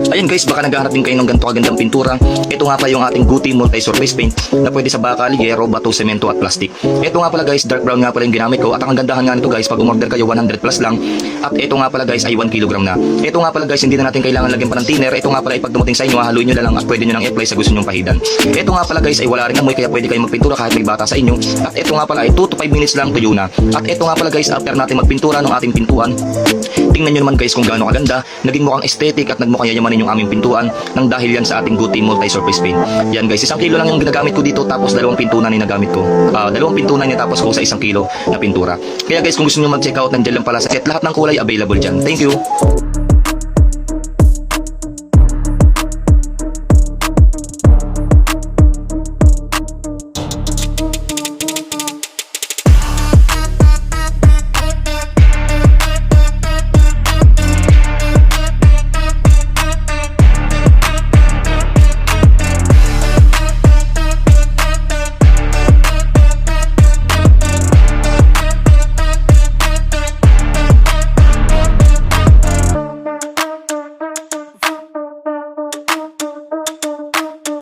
Ayan guys, baka naghahanap din kayo ng ganito kagandang pintura. Ito nga pa yung ating Guti Multi-Surface Paint na pwede sa bakal, yero, bato, semento at plastic. Ito nga pala guys, dark brown nga pala yung ginamit ko. At ang gandahan nga nito guys, pag umorder kayo 100 plus lang. At ito nga pala guys ay 1 kilogram na. Ito nga pala guys, hindi na natin kailangan lagyan pa ng thinner. Ito nga pala ay pag dumating sa inyo, haluin nyo na lang at pwede nyo nang i-apply sa gusto nyong pahidan. Ito nga pala guys ay wala rin amoy, kaya pwede kayo magpintura kahit may bata sa inyo. At ito nga pala ay 2 to 5 minutes lang tuyo na. At ito nga pala guys, after natin magpintura ng ating pintuan, tingnan nyo naman guys kung gaano kaganda. Naging mukhang aesthetic at nagmukhang yayamanin yung aming pintuan nang dahil yan sa ating Guti Multi-Surface Paint. Yan guys, 1 kilo lang yung ginagamit ko dito, tapos 2 pintunan yung nagamit ko. 2 pintunan niya tapos ko sa 1 kilo na pintura. Kaya guys, kung gusto nyo mag-check out, nandiyan lang pala sa set. Lahat ng kulay available dyan. Thank you!